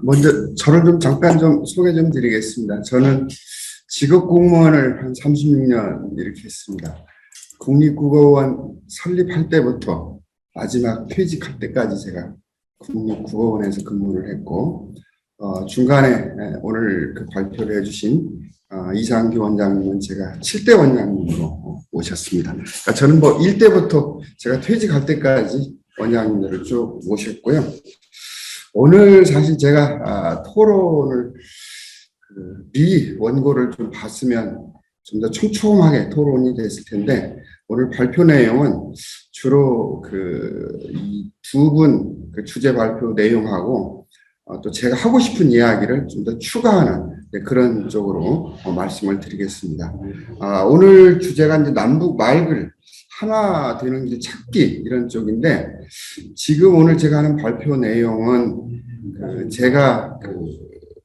먼저 저를 좀 잠깐 좀 소개 좀 드리겠습니다. 저는 직업 공무원을 한 36년 이렇게 했습니다. 국립국어원 설립할 때부터 마지막 퇴직할 때까지 제가 국립국어원에서 근무를 했고, 중간에 오늘 그 발표를 해주신 이상규 원장님은 제가 7대 원장님으로 모셨습니다. 그러니까 저는 뭐 1대부터 제가 퇴직할 때까지 원장님들을 쭉 모셨고요. 오늘 사실 제가 토론을 미리 원고를 좀 봤으면 좀 더 촘촘하게 토론이 됐을 텐데, 오늘 발표 내용은 주로 이 두 분 그 주제 발표 내용하고 또 제가 하고 싶은 이야기를 좀 더 추가하는 그런 쪽으로 말씀을 드리겠습니다. 오늘 주제가 이제 남북 말글 하나 되는 게 찾기 이런 쪽인데, 지금 오늘 제가 하는 발표 내용은 제가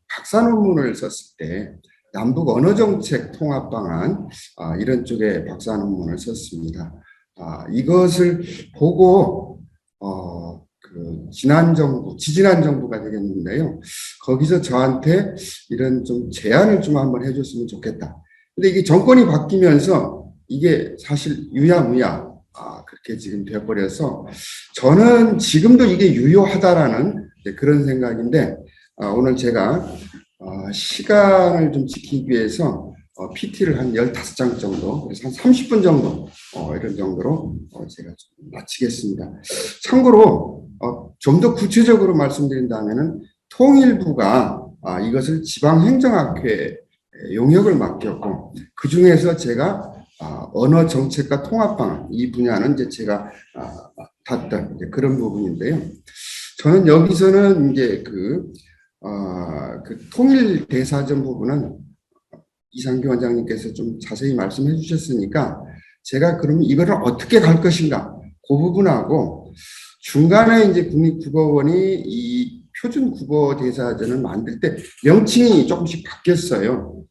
박사 논문을 썼을 때 남북 언어정책 통합 방안 이런 쪽에 박사 논문을 썼습니다. 이것을 보고 지난 정부, 지지난 정부가 되겠는데요. 거기서 저한테 이런 좀 제안을 좀 한번 해줬으면 좋겠다. 근데 이게 정권이 바뀌면서 이게 사실 유야무야 그렇게 지금 되어버려서 저는 지금도 이게 유효하다라는 그런 생각인데, 오늘 제가 시간을 좀 지키기 위해서 PT를 한 15장 정도, 그래서 한 30분 정도 이런 정도로 제가 좀 마치겠습니다. 참고로 좀 더 구체적으로 말씀드린다면은 통일부가 이것을 지방행정학회 용역을 맡겼고, 그 중에서 제가 언어 정책과 통합 방안 이 분야는 이제 제가 맡았던 그런 부분인데요. 저는 여기서는 이제 그 통일 대사전 부분은 이상규 원장님께서 좀 자세히 말씀해 주셨으니까 제가 그러면 이거를 어떻게 갈 것인가 그 부분하고, 중간에 이제 국립국어원이 이 표준국어 대사전을 만들 때 명칭이 조금씩 바뀌었어요.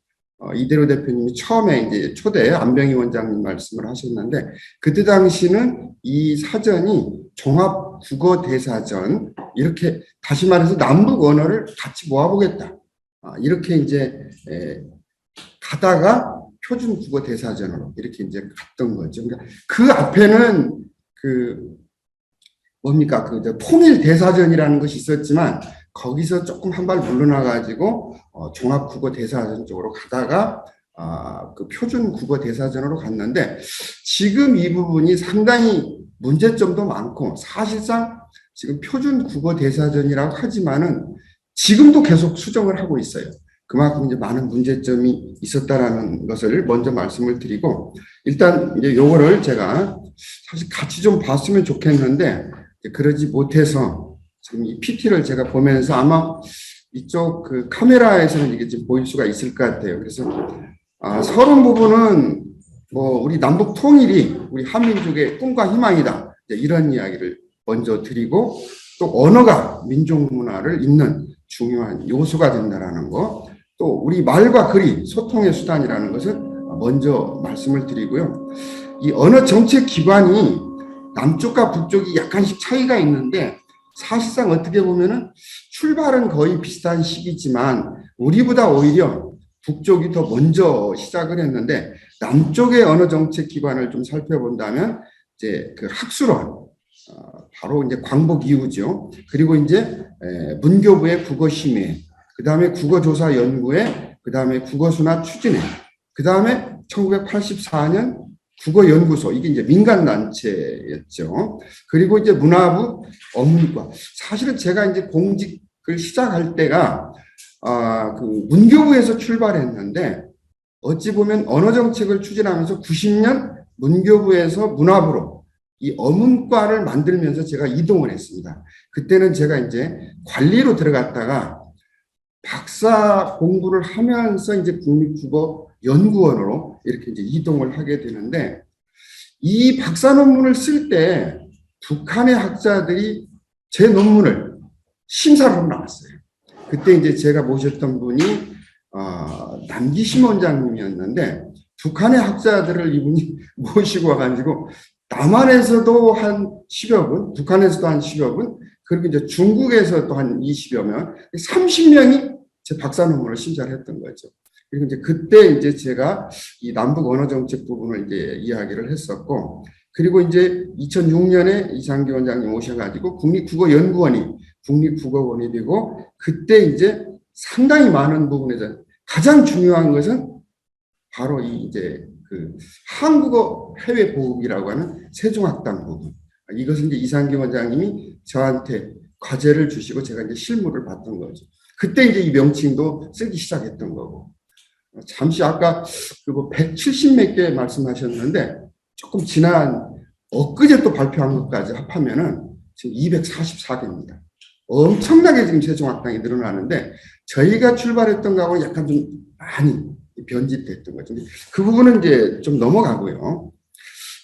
이대로 대표님이 처음에 이제 초대 안병희 원장님 말씀을 하셨는데, 그때 당시는 이 사전이 종합국어대사전, 이렇게 다시 말해서 남북 언어를 같이 모아보겠다, 이렇게 이제 가다가 표준국어대사전으로 이렇게 이제 갔던 거죠. 그러니까 그 앞에는 뭡니까 통일대사전이라는 것이 있었지만, 거기서 조금 한 발 물러나가지고 종합국어대사전 쪽으로 가다가 그 표준국어대사전으로 갔는데, 지금 이 부분이 상당히 문제점도 많고, 사실상 지금 표준국어대사전이라고 하지만은 지금도 계속 수정을 하고 있어요. 그만큼 이제 많은 문제점이 있었다라는 것을 먼저 말씀을 드리고, 일단 이제 요거를 제가 사실 같이 좀 봤으면 좋겠는데 그러지 못해서 지금 이 PT를 제가 보면서 아마 이쪽 그 카메라에서는 이게 지금 보일 수가 있을 것 같아요. 그래서 서론 부분은 뭐 우리 남북 통일이 우리 한민족의 꿈과 희망이다, 이런 이야기를 먼저 드리고, 또 언어가 민족 문화를 잇는 중요한 요소가 된다라는 거, 또 우리 말과 글이 소통의 수단이라는 것을 먼저 말씀을 드리고요. 이 언어 정책 기관이 남쪽과 북쪽이 약간씩 차이가 있는데, 사실상 어떻게 보면은 출발은 거의 비슷한 시기지만 우리보다 오히려 북쪽이 더 먼저 시작을 했는데, 남쪽의 언어 정책 기관을 좀 살펴본다면 이제 그 학술원, 바로 이제 광복 이후죠. 그리고 이제 문교부의 국어심의, 그 다음에 국어조사연구회, 그 다음에 국어순화 추진회, 그 다음에 1984년 국어연구소, 이게 이제 민간단체였죠. 그리고 이제 문화부 어문과. 사실은 제가 이제 공직을 시작할 때가 그 문교부에서 출발했는데, 어찌 보면 언어정책을 추진하면서 90년 문교부에서 문화부로 이 어문과를 만들면서 제가 이동을 했습니다. 그때는 제가 이제 관리로 들어갔다가 박사 공부를 하면서 이제 국립국어연구원으로 이렇게 이제 이동을 하게 되는데, 이 박사 논문을 쓸 때 북한의 학자들이 제 논문을 심사를 하고 나왔어요. 그때 이제 제가 모셨던 분이 남기심 원장님이었는데, 북한의 학자들을 이분이 모시고 와가지고 남한에서도 한 10여 분, 북한에서도 한 10여 분, 그리고 이제 중국에서 또 한 20여 명, 30명이 제 박사 논문을 심사를 했던 거죠. 그리고 이제 그때 이제 제가 이 남북 언어 정책 부분을 이제 이야기를 했었고, 그리고 이제 2006년에 이상규 원장님 오셔가지고 국립국어원이 되고, 그때 이제 상당히 많은 부분에서 가장 중요한 것은 바로 이 이제 그 한국어 해외 보급이라고 하는 세종학당 부분. 이것은 이제 이상규 원장님이 저한테 과제를 주시고 제가 이제 실무를 봤던 거죠. 그때 이제 이 명칭도 쓰기 시작했던 거고. 잠시 아까 그뭐 170 몇 개 말씀하셨는데 조금 지난 엊그제 또 발표한 것까지 합하면은 지금 244개입니다. 엄청나게 지금 세종학당이 늘어나는데 저희가 출발했던 거하고 약간 좀 많이 변질됐던 거죠. 그 부분은 이제 좀 넘어가고요.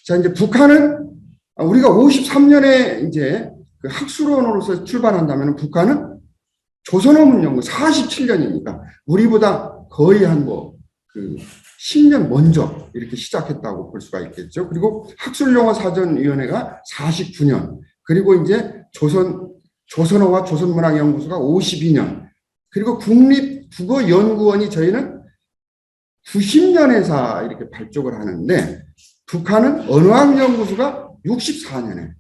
자, 이제 북한은 우리가 53년에 이제 그 학술원으로서 출발한다면 북한은 조선어문 연구 47년이니까 우리보다 거의 한 그 10년 먼저 이렇게 시작했다고 볼 수가 있겠죠. 그리고 학술용어사전위원회가 49년, 그리고 이제 조선어와 조선문학연구소가 52년, 그리고 국립국어연구원이 저희는 90년에서 이렇게 발족을 하는데 북한은 언어학연구소가 64년에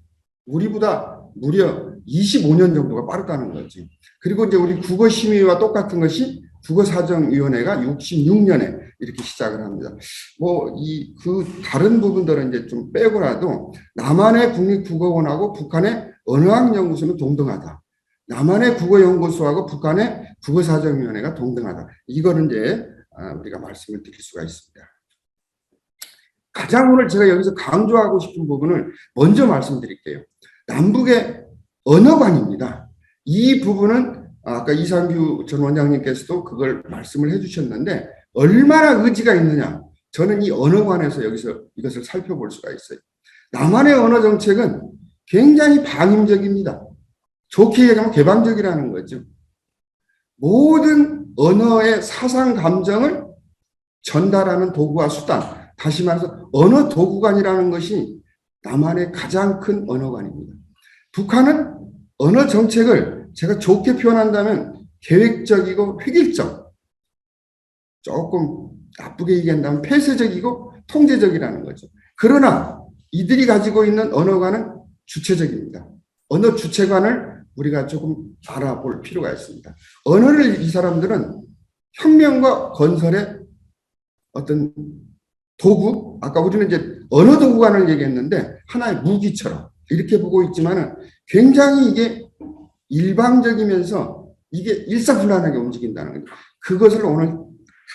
우리보다 무려 25년 정도가 빠르다는 거지. 그리고 이제 우리 국어심의와 똑같은 것이 국어사정위원회가 66년에 이렇게 시작을 합니다. 다른 부분들은 이제 좀 빼고라도 남한의 국립국어원하고 북한의 언어학연구소는 동등하다. 남한의 국어연구소하고 북한의 국어사정위원회가 동등하다. 이거는 이제 우리가 말씀을 드릴 수가 있습니다. 가장 오늘 제가 여기서 강조하고 싶은 부분을 먼저 말씀드릴게요. 남북의 언어관입니다. 이 부분은 아까 이상규 전 원장님께서도 그걸 말씀을 해주셨는데 얼마나 의지가 있느냐. 저는 이 언어관에서 여기서 이것을 살펴볼 수가 있어요. 남한의 언어 정책은 굉장히 방임적입니다. 좋게 얘기하면 개방적이라는 거죠. 모든 언어의 사상 감정을 전달하는 도구와 수단, 다시 말해서 언어 도구관이라는 것이 남한의 가장 큰 언어관입니다. 북한은 언어 정책을 제가 좋게 표현한다면 계획적이고 획일적, 조금 나쁘게 얘기한다면 폐쇄적이고 통제적이라는 거죠. 그러나 이들이 가지고 있는 언어관은 주체적입니다. 언어 주체관을 우리가 조금 알아볼 필요가 있습니다. 언어를 이 사람들은 혁명과 건설의 어떤 도구, 아까 우리는 이제 언어 도구관을 얘기했는데 하나의 무기처럼 이렇게 보고 있지만은 굉장히 이게 일방적이면서 이게 일사불란하게 움직인다는 거죠. 그것을 오늘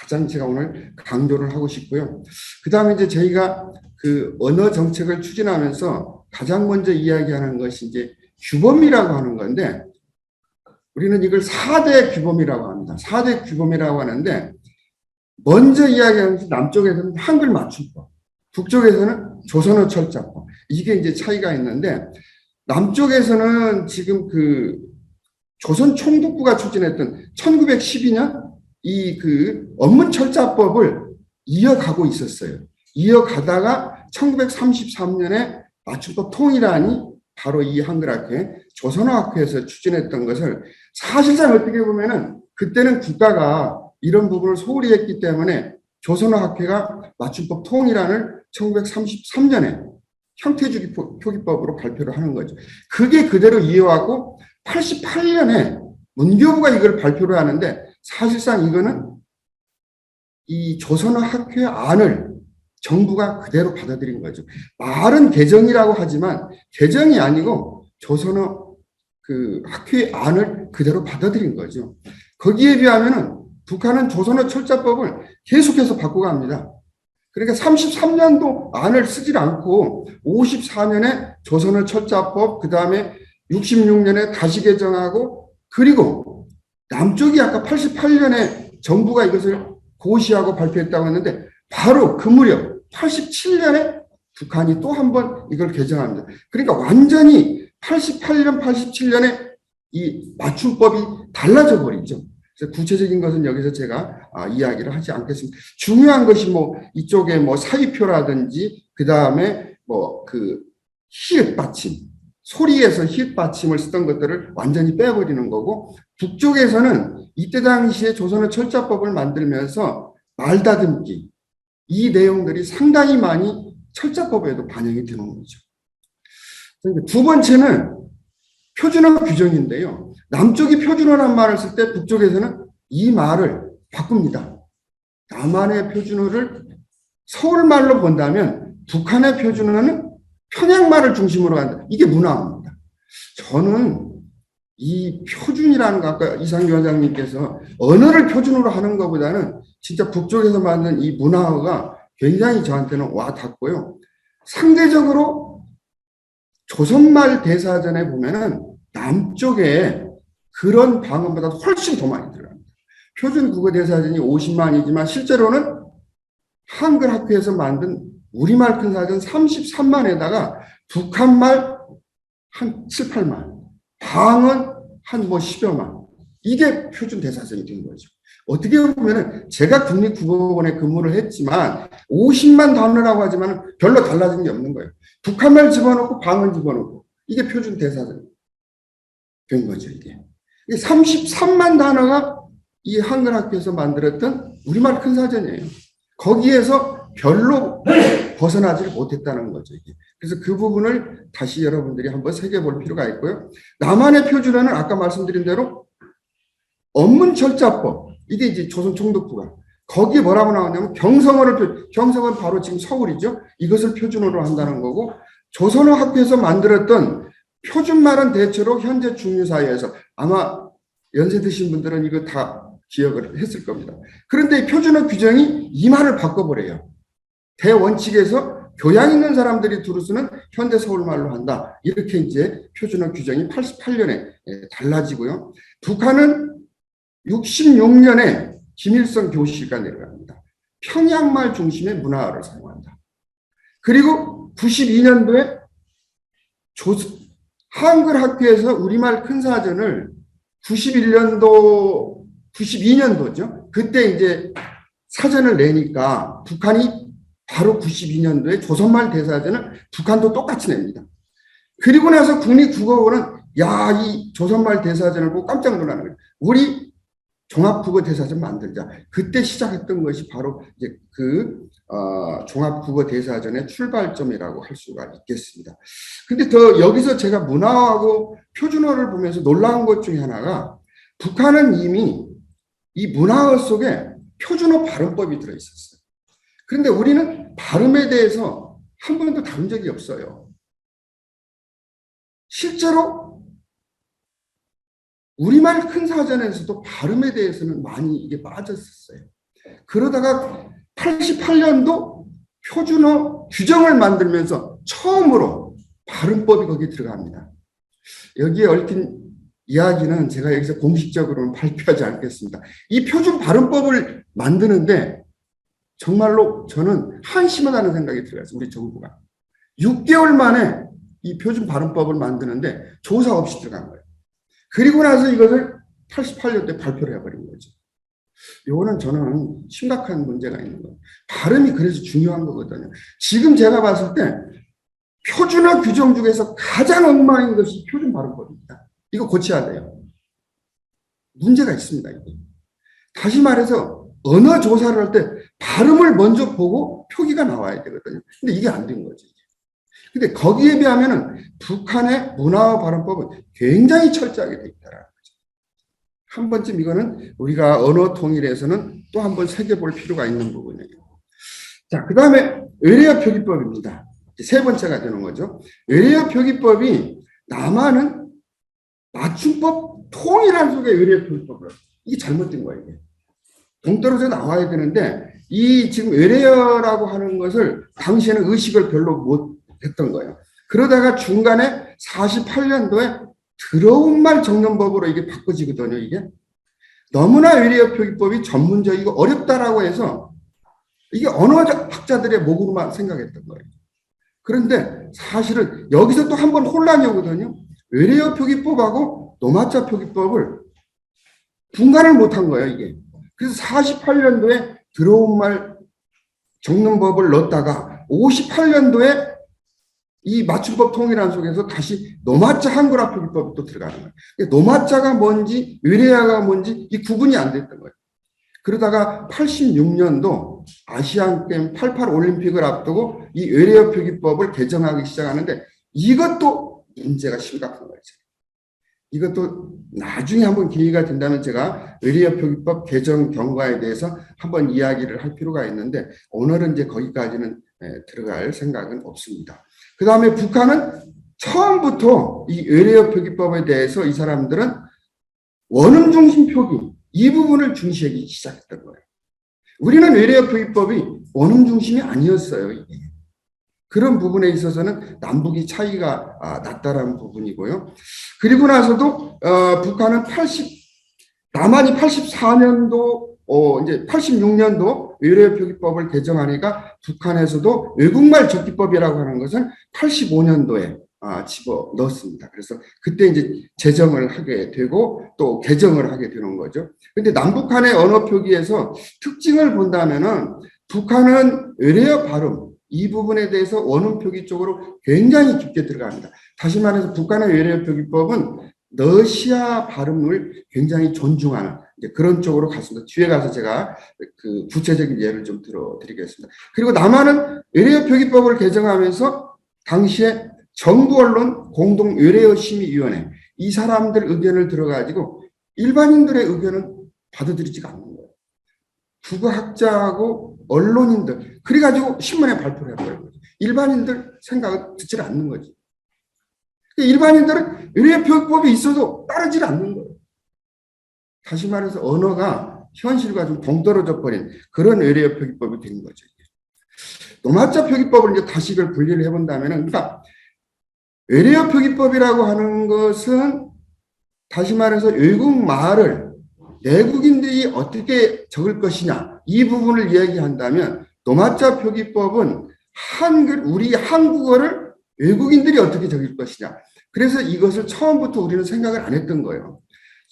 가장 제가 오늘 강조를 하고 싶고요. 그 다음에 이제 저희가 그 언어 정책을 추진하면서 가장 먼저 이야기하는 것이 이제 규범이라고 하는 건데 우리는 이걸 4대 규범이라고 합니다. 4대 규범이라고 하는데 먼저 이야기하는 것이 남쪽에서는 한글 맞춤법, 북쪽에서는 조선어 철자법. 이게 이제 차이가 있는데 남쪽에서는 지금 그 조선 총독부가 추진했던 1912년 이 그 언문철자법을 이어가고 있었어요. 이어가다가 1933년에 맞춤법 통일안이 바로 이 한글학회, 조선어학회에서 추진했던 것을 사실상 어떻게 보면은 그때는 국가가 이런 부분을 소홀히 했기 때문에 조선어학회가 맞춤법 통일안을 1933년에 형태주기 표기법으로 발표를 하는 거죠. 그게 그대로 이어왔고 88년에 문교부가 이걸 발표를 하는데 사실상 이거는 이 조선어학회 안을 정부가 그대로 받아들인 거죠. 말은 개정이라고 하지만 개정이 아니고 조선어 그 학회 안을 그대로 받아들인 거죠. 거기에 비하면은 북한은 조선어 철자법을 계속해서 바꿔갑니다. 그러니까 33년도 안을 쓰질 않고 54년에 조선어 철자법, 그 다음에 66년에 다시 개정하고 그리고 남쪽이 아까 88년에 정부가 이것을 고시하고 발표했다고 했는데 바로 그 무렵 87년에 북한이 또 한 번 이걸 개정합니다. 그러니까 완전히 88년, 87년에 이 맞춤법이 달라져 버리죠. 그래서 구체적인 것은 여기서 제가 이야기를 하지 않겠습니다. 중요한 것이 뭐 이쪽에 뭐 사이표라든지 그 다음에 뭐 그 히읗 받침 소리에서 히읗 받침을 쓰던 것들을 완전히 빼버리는 거고, 북쪽에서는 이때 당시에 조선의 철자법을 만들면서 말다듬기, 이 내용들이 상당히 많이 철자법에도 반영이 되는 거죠. 두 번째는 표준어 규정인데요. 남쪽이 표준어란 말을 쓸 때 북쪽에서는 이 말을 바꿉니다. 남한의 표준어를 서울말로 본다면 북한의 표준어는 평양말을 중심으로 한다. 이게 문화입니다. 저는 이 표준이라는 거, 아까 이상규 원장님께서 언어를 표준으로 하는 것보다는 진짜 북쪽에서 만든 이 문화가 굉장히 저한테는 와 닿고요. 상대적으로 조선말 대사전에 보면은 남쪽에 그런 방언보다 훨씬 더 많이 들어갑니다. 표준 국어 대사전이 50만이지만 실제로는 한글 학회에서 만든 우리말 큰 사전 33만에다가 북한말 한 7, 8만, 방언 한 뭐 10여만. 이게 표준 대사전이 된 거죠. 어떻게 보면은 제가 국립국어원에 근무를 했지만 50만 단어라고 하지만 별로 달라진 게 없는 거예요. 북한말 집어넣고 방언 집어넣고 이게 표준 대사전 된 거죠. 이게 33만 단어가 이 한글 학교에서 만들었던 우리말 큰 사전이에요. 거기에서 별로 벗어나지를 못했다는 거죠. 이게. 그래서 그 부분을 다시 여러분들이 한번 새겨볼 필요가 있고요. 남한의 표준어는 아까 말씀드린 대로 언문철자법, 이게 이제 조선 총독부가 거기에 뭐라고 나오냐면 경성어는 바로 지금 서울이죠. 이것을 표준어로 한다는 거고, 조선어 학회에서 만들었던 표준말은 대체로 현재 중유사회에서 아마 연세 드신 분들은 이거 다 기억을 했을 겁니다. 그런데 이 표준어 규정이 이 말을 바꿔버려요. 대원칙에서 교양 있는 사람들이 두루 쓰는 현대 서울말로 한다. 이렇게 이제 표준어 규정이 88년에 달라지고요. 북한은 66년에 김일성 교시가 내려갑니다. 평양말 중심의 문화를 사용한다. 그리고 92년도에 한글 학회에서 우리말 큰 사전을 92년도죠. 그때 이제 사전을 내니까 북한이 바로 92년도에 조선말 대사전을 북한도 똑같이 냅니다. 그리고 나서 국립국어원은 이 조선말 대사전을 보고 깜짝 놀라는 거예요. 우리 종합국어 대사전 만들자. 그때 시작했던 것이 바로 이제 종합국어 대사전의 출발점이라고 할 수가 있겠습니다. 근데 더 여기서 제가 문화하고 표준어를 보면서 놀라운 것 중에 하나가 북한은 이미 이 문화어 속에 표준어 발음법이 들어있었어요. 그런데 우리는 발음에 대해서 한 번도 다룬 적이 없어요. 실제로 우리말 큰 사전에서도 발음에 대해서는 많이 이게 빠졌었어요. 그러다가 88년도 표준어 규정을 만들면서 처음으로 발음법이 거기에 들어갑니다. 여기에 얽힌 이야기는 제가 여기서 공식적으로는 발표하지 않겠습니다. 이 표준 발음법을 만드는데 정말로 저는 한심하다는 생각이 들어요. 우리 정부가 6개월 만에 이 표준 발음법을 만드는데 조사 없이 들어간 거예요. 그리고 나서 이것을 88년도에 발표를 해버린 거죠. 이거는 저는 심각한 문제가 있는 거예요. 발음이 그래서 중요한 거거든요. 지금 제가 봤을 때 표준어 규정 중에서 가장 엉망인 것이 표준 발음법입니다. 이거 고쳐야 돼요. 문제가 있습니다. 이게. 다시 말해서 언어 조사를 할 때 발음을 먼저 보고 표기가 나와야 되거든요. 근데 이게 안 된 거죠. 근데 거기에 비하면은 북한의 문화어 발음법은 굉장히 철저하게 되어 있다는 거죠. 한 번쯤 이거는 우리가 언어 통일에서는 또 한 번 새겨볼 필요가 있는 부분이에요. 자, 그 다음에 외래어 표기법입니다. 세 번째가 되는 거죠. 외래어 표기법이 남한은 맞춤법 통일한 속에 외래어 표기법을 이게 잘못된 거예요. 이게. 동떨어져 나와야 되는데 이 지금 외래어라고 하는 것을 당시에는 의식을 별로 못 했던 거예요. 그러다가 중간에 48년도에 들어온 말 적는법으로 이게 바꿔지거든요. 이게 너무나 외래어 표기법이 전문적이고 어렵다라고 해서 이게 언어적 학자들의 목으로만 생각했던 거예요. 그런데 사실은 여기서 또 한 번 혼란이 오거든요. 외래어 표기법하고 노마자 표기법을 분간을 못한 거예요. 이게. 그래서 48년도에 들어온 말 적는 법을 넣었다가 58년도에 이 맞춤법 통일안 속에서 다시 노마자 한글화 표기법이 또 들어가는 거예요. 노마자가 뭔지 외래어가 뭔지 이 구분이 안 됐던 거예요. 그러다가 86년도 아시안게임 88 올림픽을 앞두고 이 외래어 표기법을 개정하기 시작하는데 이것도 문제가 심각한 거죠. 이것도 나중에 한번 기회가 된다면 제가 외래어 표기법 개정 경과에 대해서 한번 이야기를 할 필요가 있는데 오늘은 이제 거기까지는 들어갈 생각은 없습니다. 그 다음에 북한은 처음부터 이 외래어 표기법에 대해서 이 사람들은 원음 중심 표기 이 부분을 중시하기 시작했던 거예요. 우리는 외래어 표기법이 원음 중심이 아니었어요. 이게. 그런 부분에 있어서는 남북이 차이가 났다라는 부분이고요. 그리고 나서도 북한은 남한이 84년도 이제 86년도 외래어 표기법을 개정하니까 북한에서도 외국말 적기법이라고 하는 것은 85년도에 집어 넣었습니다. 그래서 그때 이제 제정을 하게 되고 또 개정을 하게 되는 거죠. 근데 남북한의 언어 표기에서 특징을 본다면은 북한은 외래어 발음 이 부분에 대해서 원음 표기 쪽으로 굉장히 깊게 들어갑니다. 다시 말해서 북한의 외래어 표기법은 러시아 발음을 굉장히 존중하는 그런 쪽으로 갔습니다. 뒤에 가서 제가 그 구체적인 예를 좀 들어드리겠습니다. 그리고 남한은 외래어 표기법을 개정하면서 당시에 정부 언론 공동 외래어 심의위원회 이 사람들 의견을 들어가지고 일반인들의 의견은 받아들이지가 않는 거예요. 국어학자하고 언론인들 그래가지고 신문에 발표를 해버린 거죠. 일반인들 생각을 듣지 않는 거지. 일반인들은 외래어 표기법이 있어도 따르지 않는 거예요. 다시 말해서 언어가 현실과 좀 동떨어져 버린 그런 외래어 표기법이 된 거죠. 노마자 표기법을 이제 다시 이걸 분리를 해본다면은, 그러니까 외래어 표기법이라고 하는 것은 다시 말해서 외국 말을 내국인들이 어떻게 적을 것이냐 이 부분을 이야기한다면 노마자 표기법은 우리 한국어를 외국인들이 어떻게 적을 것이냐. 그래서 이것을 처음부터 우리는 생각을 안 했던 거예요.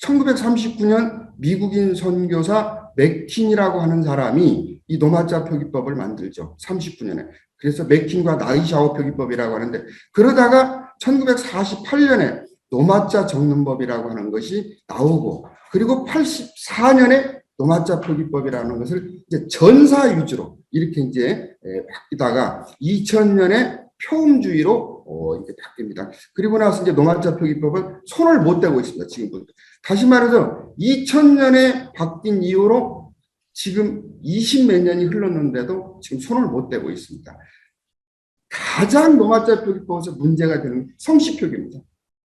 1939년 미국인 선교사 맥킨이라고 하는 사람이 이 노마자 표기법을 만들죠. 39년에. 그래서 맥킨과 나이샤오 표기법이라고 하는데 그러다가 1948년에 노마자 적는법이라고 하는 것이 나오고 그리고 84년에 노마자 표기법이라는 것을 이제 전사 위주로 이렇게 이제 바뀌다가 2000년에 표음주의로 이제 바뀝니다. 그리고 나서 이제 노마자 표기법은 손을 못 대고 있습니다. 지금부터. 다시 말해서 2000년에 바뀐 이후로 지금 20몇 년이 흘렀는데도 지금 손을 못 대고 있습니다. 가장 노마자 표기법에서 문제가 되는 성씨 표기입니다.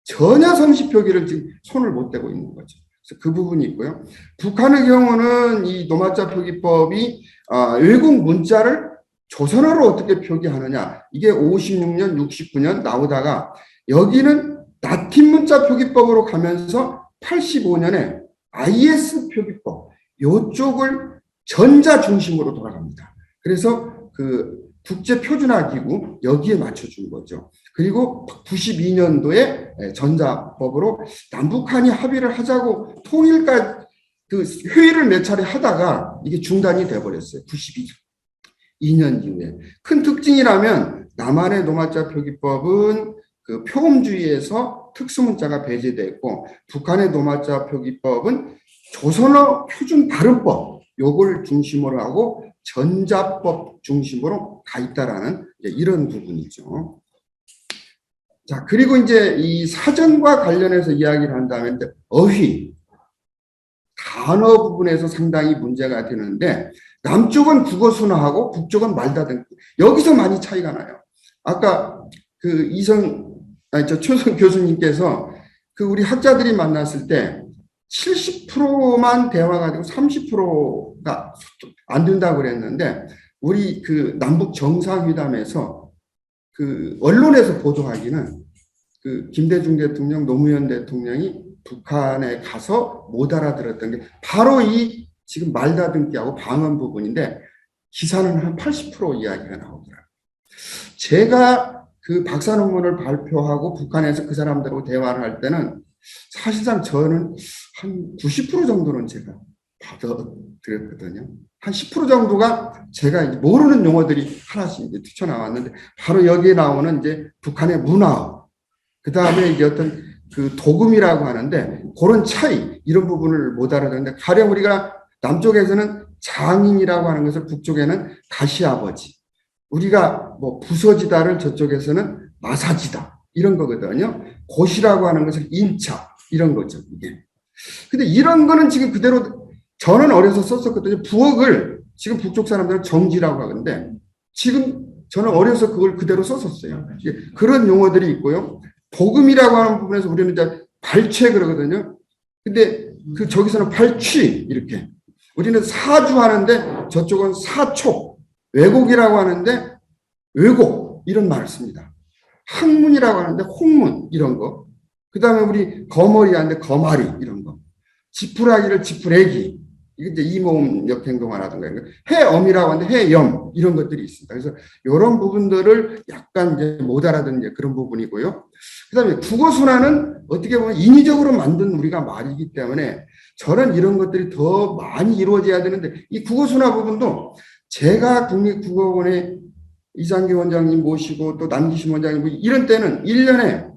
전혀 성씨 표기를 지금 손을 못 대고 있는 거죠. 그래서 그 부분이 있고요. 북한의 경우는 이 노마자 표기법이 외국 문자를 조선어로 어떻게 표기하느냐 이게 56년, 69년 나오다가 여기는 라틴 문자 표기법으로 가면서 85년에 IS 표기법 이쪽을 전자 중심으로 돌아갑니다. 그래서 그 국제 표준화 기구 여기에 맞춰준 거죠. 그리고 92년도에 전자법으로 남북한이 합의를 하자고 통일까지 그 회의를 몇 차례 하다가 이게 중단이 돼버렸어요. 92년 이후에. 큰 특징이라면 남한의 노마자 표기법은 그 표음주의에서 특수문자가 배제됐고 북한의 노마자 표기법은 조선어 표준 발음법 요걸 중심으로 하고 전자법 중심으로 가 있다라는 이런 부분이죠. 자, 그리고 이제 이 사전과 관련해서 이야기를 한다면 어휘, 단어 부분에서 상당히 문제가 되는데 남쪽은 국어 순화하고 북쪽은 말다듬기. 여기서 많이 차이가 나요. 아까 그 최성 교수님께서 그 우리 학자들이 만났을 때 70%만 대화가 되고 30%가 안 된다고 그랬는데 우리 그 남북 정상회담에서 그 언론에서 보도하기는 그 김대중 대통령, 노무현 대통령이 북한에 가서 못 알아들었던 게 바로 이 지금 말다듬기하고 방언 부분인데 기사는 한 80% 이야기가 나오더라고요. 제가 그 박사 논문을 발표하고 북한에서 그 사람들하고 대화를 할 때는 사실상 저는 한 90% 정도는 제가 받아들였거든요. 한 10% 정도가 제가 이제 모르는 용어들이 하나씩 이제 튀쳐나왔는데, 바로 여기에 나오는 이제 북한의 문화, 그 다음에 이제 어떤 그 도금이라고 하는데, 그런 차이, 이런 부분을 못 알아듣는데, 가령 우리가 남쪽에서는 장인이라고 하는 것을 북쪽에는 가시아버지, 우리가 뭐 부서지다를 저쪽에서는 마사지다, 이런 거거든요. 고시라고 하는 것을 인차, 이런 거죠, 이게. 근데 이런 거는 지금 그대로 저는 어려서 썼었거든요. 부엌을 지금 북쪽 사람들은 정지라고 하는데, 지금 저는 어려서 그걸 그대로 썼었어요. 그런 용어들이 있고요. 도금이라고 하는 부분에서 우리는 이제 발췌 그러거든요. 근데 그 저기서는 발취 이렇게. 우리는 사주 하는데 저쪽은 사촉, 왜곡이라고 하는데 왜곡 이런 말을 씁니다. 학문이라고 하는데 홍문 이런 거. 그 다음에 우리 거머리 하는데 거마리 이런 거. 지푸라기를 지푸레기. 이게 이제 이모음 역행동화라든가 해엄이라고 하는데 해염 이런 것들이 있습니다. 그래서 이런 부분들을 약간 이제 못 알아듣는 그런 부분이고요. 그다음에 국어 순화는 어떻게 보면 인위적으로 만든 우리가 말이기 때문에 저는 이런 것들이 더 많이 이루어져야 되는데, 이 국어 순화 부분도 제가 국립국어원의 이장기 원장님 모시고 또 남기신 원장님 모시고 이런 때는 1년에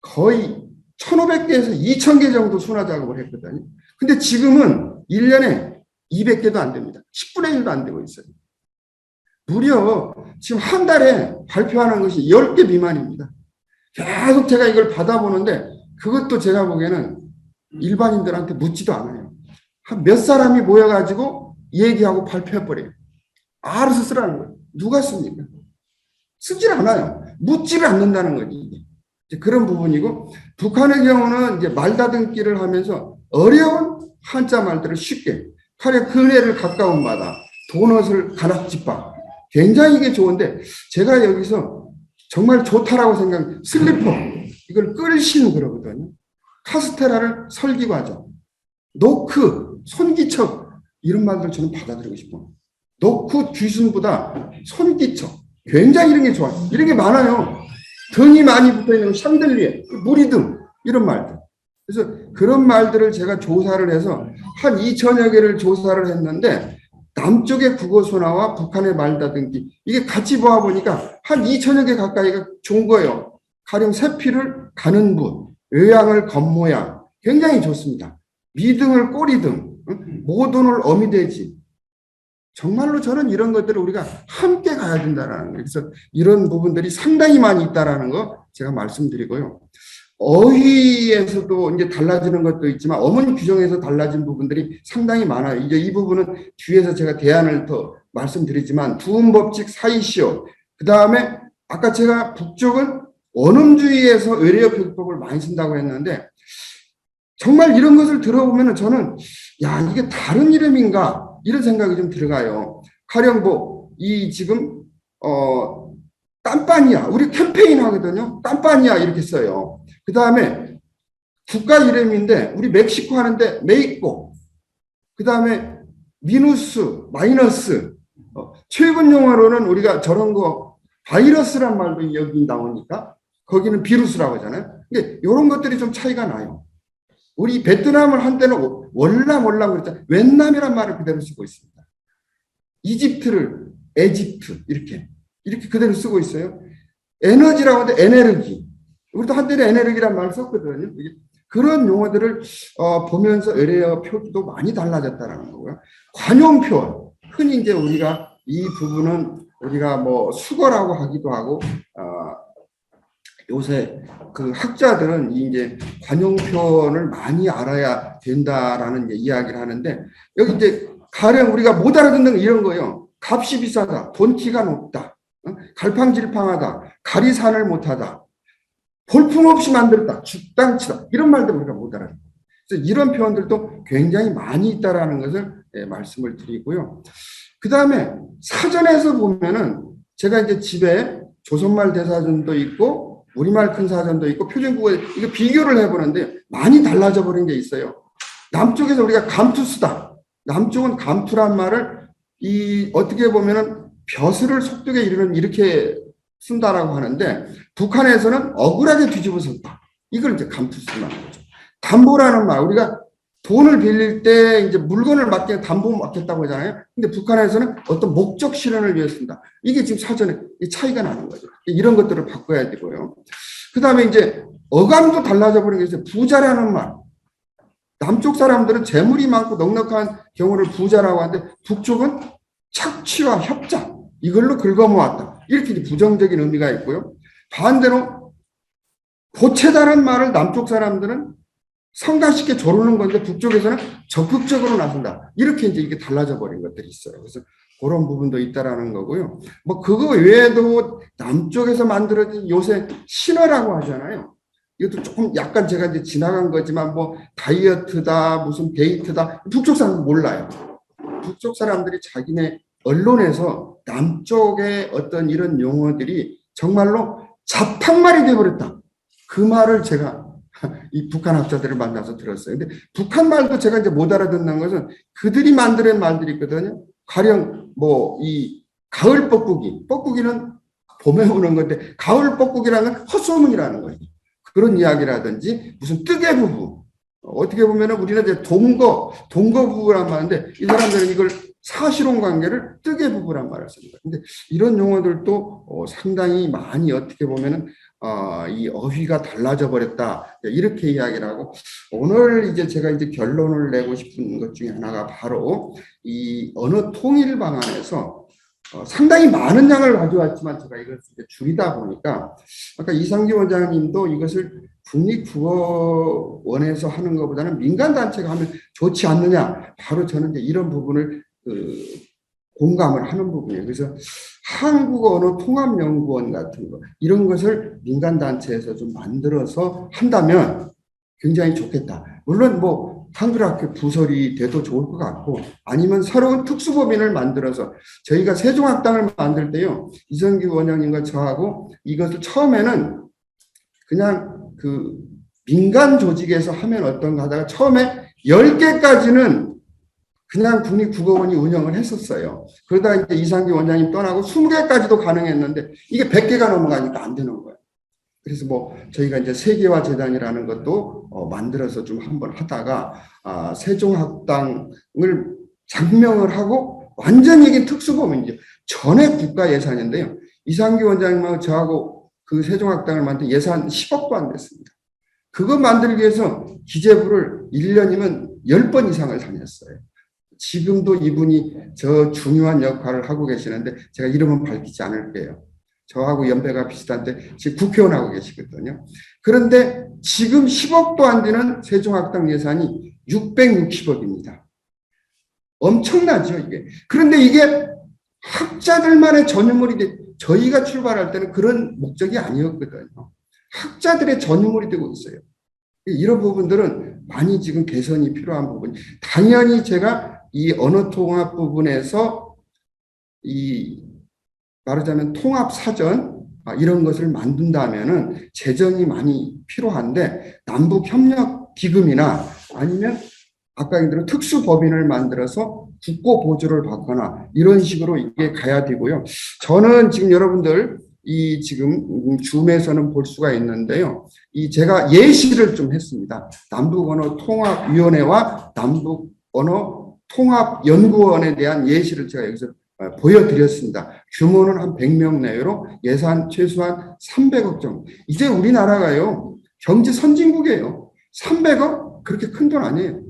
거의 1,500개에서 2,000개 정도 순화 작업을 했거든요. 근데 지금은 1년에 200개도 안 됩니다. 10분의 1도 안 되고 있어요. 무려 지금 한 달에 발표하는 것이 10개 미만입니다. 계속 제가 이걸 받아보는데 그것도 제가 보기에는 일반인들한테 묻지도 않아요. 한 몇 사람이 모여가지고 얘기하고 발표해버려요. 알아서 쓰라는 거예요. 누가 씁니까? 쓰질 않아요. 묻지를 않는다는 거지. 그런 부분이고, 북한의 경우는 이제 말다듬기를 하면서 어려운 한자 말들을 쉽게, 칼에 근해를 가까운 바다, 도넛을 가락지바, 굉장히 이게 좋은데, 제가 여기서 정말 좋다라고 생각해요. 슬리퍼, 이걸 끌신 그러거든요. 카스테라를 설기과정, 노크, 손기척, 이런 말들 저는 받아들이고 싶어요. 노크 귀순보다 손기척, 굉장히 이런 게 좋아요. 이런 게 많아요. 등이 많이 붙어있는 샹들리에, 무리등, 이런 말들. 그래서 그런 말들을 제가 조사를 해서 한 2,000여 개를 조사를 했는데, 남쪽의 국어순화와 북한의 말다듬기, 이게 같이 보아보니까 한 2,000여 개 가까이가 좋은 거예요. 가령 세피를 가는 붓, 요양을 겉모양, 굉장히 좋습니다. 미등을 꼬리등, 모돈을 어미대지. 정말로 저는 이런 것들을 우리가 함께 가야 된다라는 거예요. 그래서 이런 부분들이 상당히 많이 있다라는 거 제가 말씀드리고요. 어휘에서도 이제 달라지는 것도 있지만 어문 규정에서 달라진 부분들이 상당히 많아요. 이제 이 부분은 뒤에서 제가 대안을 더 말씀드리지만 두음법칙 사이시오. 그 다음에 아까 제가 북쪽은 원음주의에서 외래어 표기법을 많이 쓴다고 했는데 정말 이런 것을 들어보면 저는 야 이게 다른 이름인가 이런 생각이 좀 들어가요. 가령 이 지금 땀빠니아 우리 캠페인 하거든요. 땀빠니아 이렇게 써요. 그 다음에 국가 이름인데 우리 멕시코 하는데 메이코. 그 다음에 미누스 마이너스. 최근 용어로는 우리가 저런 거 바이러스란 말도 여기 나오니까 거기는 비루스라고 하잖아요. 근데 이런 것들이 좀 차이가 나요. 우리 베트남을 한때는 월남 그랬잖아요. 웬남이란 말을 그대로 쓰고 있습니다. 이집트를 에집트 이렇게 그대로 쓰고 있어요. 에너지라고 하는데 에네르기. 우리도 한때는 에네르기란 말을 썼거든요. 그런 용어들을 보면서 외래어 표기도 많이 달라졌다는 거고요. 관용 표현. 흔히 이제 우리가 이 부분은 우리가 수거라고 하기도 하고 요새 그 학자들은 이제 관용 표현을 많이 알아야 된다라는 이제 이야기를 하는데 여기 이제 가령 우리가 못 알아듣는 이런 거예요. 값이 비싸다, 돈키가 높다, 갈팡질팡하다, 가리산을 못하다, 볼품없이 만들었다, 죽당치다 이런 말들 우리가 못 알아듣는. 그래서 이런 표현들도 굉장히 많이 있다라는 것을 말씀을 드리고요. 그 다음에 사전에서 보면은 제가 이제 집에 조선말 대사전도 있고 우리말 큰 사전도 있고 표준국어 이거 비교를 해보는데 많이 달라져 버린 게 있어요. 남쪽에서 우리가 감투 쓰다. 남쪽은 감투란 말을 어떻게 보면은 벼슬을 속독에 이르는 이렇게 쓴다라고 하는데 북한에서는 억울하게 뒤집어 썼다. 이걸 이제 감투 쓰는 거죠. 담보라는 말 우리가 돈을 빌릴 때 이제 물건을 맡게 담보 맡겠다고 하잖아요. 근데 북한에서는 어떤 목적 실현을 위해서입니다. 이게 지금 사전에 차이가 나는 거죠. 이런 것들을 바꿔야 되고요. 그 다음에 이제 어감도 달라져 버린 게 있어요. 부자라는 말. 남쪽 사람들은 재물이 많고 넉넉한 경우를 부자라고 하는데 북쪽은 착취와 협작 이걸로 긁어모았다. 이렇게 부정적인 의미가 있고요. 반대로 보채다는 말을 남쪽 사람들은 성가시게 조르는 건데 북쪽에서는 적극적으로 나선다. 이렇게 이제 이게 달라져 버린 것들이 있어요. 그래서 그런 부분도 있다라는 거고요. 뭐 그거 외에도 남쪽에서 만들어진 요새 신화라고 하잖아요. 이것도 조금 약간 제가 이제 지나간 거지만 뭐 다이어트다 무슨 데이트다 북쪽 사람은 몰라요. 북쪽 사람들이 자기네 언론에서 남쪽의 어떤 이런 용어들이 정말로 잡탕말이 되어버렸다. 그 말을 제가 이 북한 학자들을 만나서 들었어요. 근데 북한 말도 제가 이제 못 알아듣는 것은 그들이 만드는 말들이 있거든요. 가령 뭐 이 가을 뻐꾸기, 뻐꾸기는 봄에 오는 건데 가을 뻐꾸기라는 건 헛소문이라는 거예요. 그런 이야기라든지 무슨 뜨개 부부, 어떻게 보면은 우리는 이제 동거 부부란 말인데 이 사람들은 이걸 사실혼 관계를 뜨개 부부란 말을 씁니다. 근데 이런 용어들도 상당히 많이 어떻게 보면은 이 어휘가 달라져 버렸다. 이렇게 이야기를 하고 오늘 이제 제가 이제 결론을 내고 싶은 것 중에 하나가 바로 이 언어 통일 방안에서 상당히 많은 양을 가져왔지만 제가 이걸 이제 줄이다 보니까 아까 이상기 원장님도 이것을 국립국어원에서 하는 것보다는 민간단체가 하면 좋지 않느냐. 바로 저는 이제 이런 부분을 공감을 하는 부분이에요. 그래서 한국어언어통합연구원 같은 거 이런 것을 민간단체에서 좀 만들어서 한다면 굉장히 좋겠다. 물론 뭐 한글학교 부설이 돼도 좋을 것 같고 아니면 새로운 특수법인을 만들어서 저희가 세종학당을 만들 때요. 이성규 원장님과 저하고 이것을 처음에는 그냥 그 민간 조직에서 하면 어떤가 하다가 처음에 10개까지는 그냥 국립국어원이 운영을 했었어요. 그러다 이제 이상기 원장님 떠나고 20개까지도 가능했는데 이게 100개가 넘어가니까 안 되는 거예요. 그래서 뭐 저희가 이제 세계화 재단이라는 것도 만들어서 좀 한번 하다가 세종학당을 장명을 하고 완전히 이게 특수법인이죠. 전액 국가 예산인데요. 이상기 원장님하고 저하고 그 세종학당을 만든 예산 10억도 안 됐습니다. 그거 만들기 위해서 기재부를 1년이면 10번 이상을 다녔어요. 지금도 이분이 저 중요한 역할을 하고 계시는데 제가 이름은 밝히지 않을게요. 저하고 연배가 비슷한데 지금 국회의원하고 계시거든요. 그런데 지금 10억도 안 되는 세종학당 예산이 660억입니다. 엄청나죠, 이게. 그런데 이게 학자들만의 전유물이 저희가 출발할 때는 그런 목적이 아니었거든요. 학자들의 전유물이 되고 있어요. 이런 부분들은 많이 지금 개선이 필요한 부분. 당연히 제가 이 언어통합 부분에서 이 말하자면 통합사전 이런 것을 만든다면은 재정이 많이 필요한데 남북협력기금이나 아니면 아까 얘기한 특수법인을 만들어서 국고 보조를 받거나 이런 식으로 이게 가야 되고요. 저는 지금 여러분들 이 지금 줌에서는 볼 수가 있는데요. 이 제가 예시를 좀 했습니다. 남북언어통합위원회와 남북언어통합연구원에 대한 예시를 제가 여기서 보여드렸습니다. 규모는 한 100명 내외로 예산 최소한 300억 정도. 이제 우리나라가요. 경제 선진국이에요. 300억? 그렇게 큰 돈 아니에요.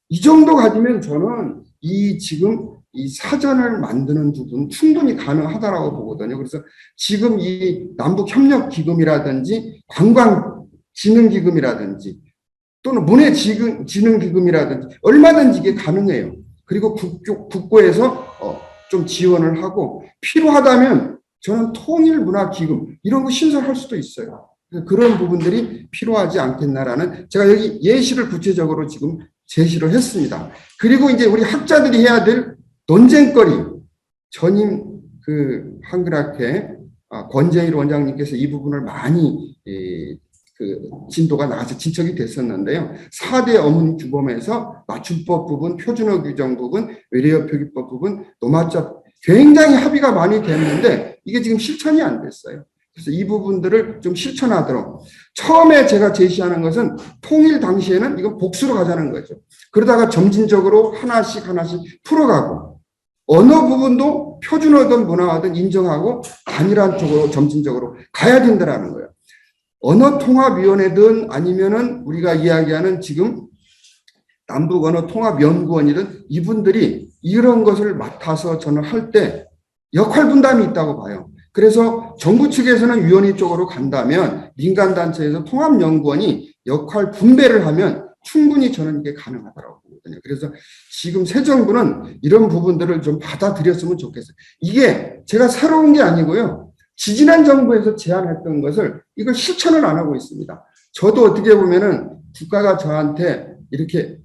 이 정도 가지면 저는 이 지금 이 사전을 만드는 부분 충분히 가능하다라고 보거든요. 그래서 지금 이 남북협력기금이라든지 관광진흥기금이라든지 또는 문해진흥기금이라든지 얼마든지 이게 가능해요. 그리고 국고에서 좀 지원을 하고 필요하다면 저는 통일문화기금 이런 거 신설할 수도 있어요. 그런 부분들이 필요하지 않겠나라는 제가 여기 예시를 구체적으로 지금 제시를 했습니다. 그리고 이제 우리 학자들이 해야 될 논쟁거리 전임 그 한글학회 권재일 원장님께서 이 부분을 많이 그 진도가 나가서 진척이 됐었는데요. 4대 어문 규범에서 맞춤법 부분, 표준어 규정 부분, 외래어 표기법 부분, 노마자 굉장히 합의가 많이 됐는데 이게 지금 실천이 안 됐어요. 그래서 이 부분들을 좀 실천하도록. 처음에 제가 제시하는 것은 통일 당시에는 이건 복수로 가자는 거죠. 그러다가 점진적으로 하나씩 풀어가고, 어느 부분도 표준어든 문화든 인정하고 아니란 쪽으로 점진적으로 가야 된다라는 거예요. 언어통합위원회든 아니면은 우리가 이야기하는 지금 남북언어통합연구원이든 이분들이 이런 것을 맡아서 저는 할 때 역할 분담이 있다고 봐요. 그래서 정부 측에서는 위원회 쪽으로 간다면 민간단체에서 통합연구원이 역할 분배를 하면 충분히 저는 이게 가능하다고 보거든요. 그래서 지금 새 정부는 이런 부분들을 좀 받아들였으면 좋겠어요. 이게 제가 새로운 게 아니고요. 지지난 정부에서 제안했던 것을 이걸 실천을 안 하고 있습니다. 저도 어떻게 보면은 국가가 저한테 이렇게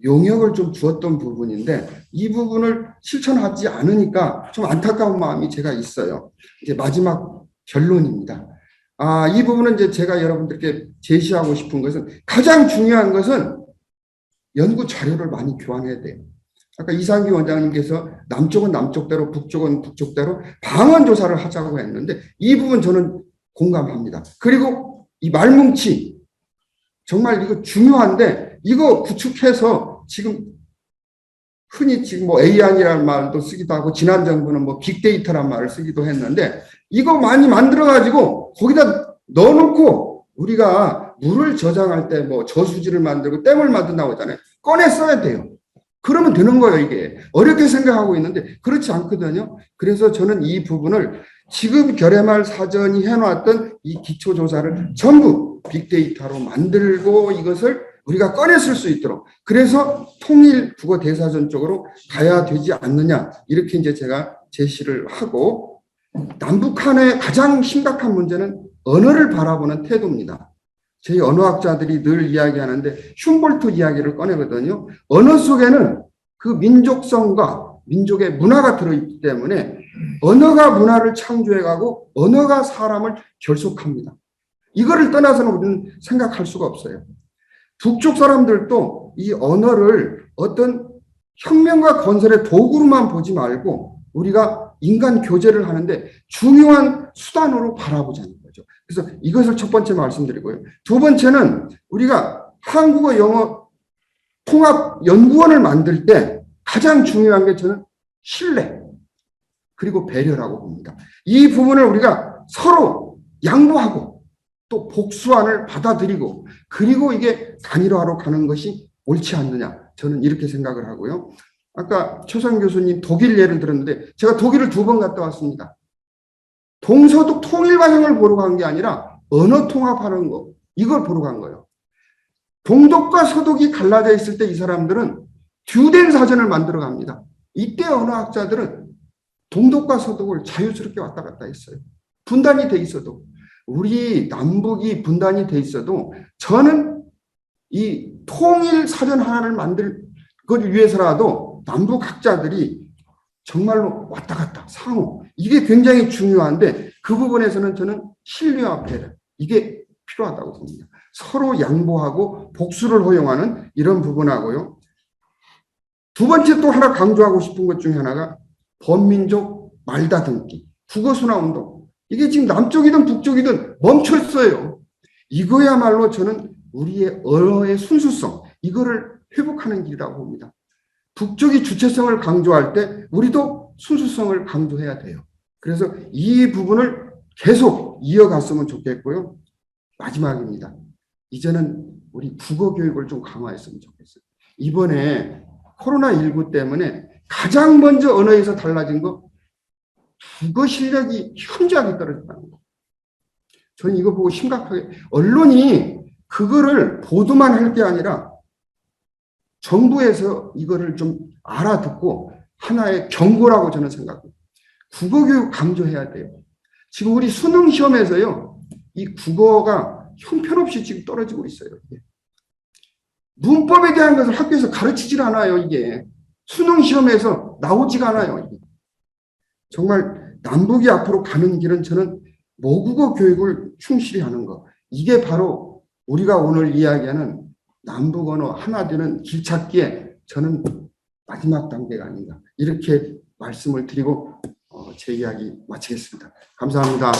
용역을 좀 주었던 부분인데 이 부분을 실천하지 않으니까 좀 안타까운 마음이 제가 있어요. 이제 마지막 결론입니다. 이 부분은 이제 제가 여러분들께 제시하고 싶은 것은 가장 중요한 것은 연구 자료를 많이 교환해야 돼요. 아까 이상기 원장님께서 남쪽은 남쪽대로 북쪽은 북쪽대로 방언 조사를 하자고 했는데 이 부분 저는 공감합니다. 그리고 이 말뭉치 정말 이거 중요한데 이거 구축해서 지금 흔히 지금 뭐 AI라는 말도 쓰기도 하고 지난 정부는 뭐 빅데이터란 말을 쓰기도 했는데 이거 많이 만들어 가지고 거기다 넣어놓고 우리가 물을 저장할 때 뭐 저수지를 만들고 댐을 만든다고 하잖아요. 꺼내 써야 돼요. 그러면 되는 거예요. 이게 어렵게 생각하고 있는데 그렇지 않거든요. 그래서 저는 이 부분을 지금 결의말 사전이 해놨던 이 기초조사를 전부 빅데이터로 만들고 이것을 우리가 꺼내 쓸 수 있도록 그래서 통일 국어 대사전 쪽으로 가야 되지 않느냐 이렇게 이제 제가 제시를 하고 남북한의 가장 심각한 문제는 언어를 바라보는 태도입니다. 저희 언어학자들이 늘 이야기하는데 슌볼트 이야기를 꺼내거든요. 언어 속에는 그 민족성과 민족의 문화가 들어있기 때문에 언어가 문화를 창조해가고 언어가 사람을 결속합니다. 이거를 떠나서는 우리는 생각할 수가 없어요. 북쪽 사람들도 이 언어를 어떤 혁명과 건설의 도구로만 보지 말고 우리가 인간 교제를 하는데 중요한 수단으로 바라보자는 거죠. 그래서 이것을 첫 번째 말씀드리고요. 두 번째는 우리가 한국어 영어 통합 연구원을 만들 때 가장 중요한 게 저는 신뢰 그리고 배려라고 봅니다. 이 부분을 우리가 서로 양보하고 또 복수안을 받아들이고 그리고 이게 단일화로 가는 것이 옳지 않느냐 저는 이렇게 생각을 하고요. 아까 최선 교수님 독일 예를 들었는데 제가 독일을 2번 갔다 왔습니다. 동서독 통일 과정을 보러 간 게 아니라 언어 통합하는 거 이걸 보러 간 거예요. 동독과 서독이 갈라져 있을 때 이 사람들은 듀된 사전을 만들어 갑니다. 이때 언어학자들은 동독과 서독을 자유스럽게 왔다 갔다 했어요. 분단이 돼 있어도 우리 남북이 분단이 돼 있어도 저는 이 통일 사전 하나를 만들 걸 위해서라도 남북 학자들이 정말로 왔다 갔다 상호 이게 굉장히 중요한데 그 부분에서는 저는 신뢰와 배려 이게 필요하다고 봅니다. 서로 양보하고 복수를 허용하는 이런 부분하고요. 두 번째 또 하나 강조하고 싶은 것 중에 하나가 범민족 말다듬기 국어순화운동 이게 지금 남쪽이든 북쪽이든 멈췄어요. 이거야말로 저는 우리의 언어의 순수성 이거를 회복하는 길이라고 봅니다. 북쪽이 주체성을 강조할 때 우리도 순수성을 강조해야 돼요. 그래서 이 부분을 계속 이어갔으면 좋겠고요. 마지막입니다. 이제는 우리 국어 교육을 좀 강화했으면 좋겠어요. 이번에 코로나19 때문에 가장 먼저 언어에서 달라진 거 국어 실력이 현저하게 떨어졌다는 거. 저는 이거 보고 심각하게 언론이 그거를 보도만 할 게 아니라 정부에서 이거를 좀 알아듣고 하나의 경고라고 저는 생각합니다. 국어교육 강조해야 돼요. 지금 우리 수능 시험에서요, 이 국어가 형편없이 지금 떨어지고 있어요. 문법에 대한 것을 학교에서 가르치질 않아요. 이게 수능 시험에서 나오지가 않아요. 이게. 정말 남북이 앞으로 가는 길은 저는 모국어 교육을 충실히 하는 것. 이게 바로 우리가 오늘 이야기하는 남북 언어 하나 되는 길 찾기에 저는 마지막 단계가 아닌가 이렇게 말씀을 드리고 제 이야기 마치겠습니다. 감사합니다.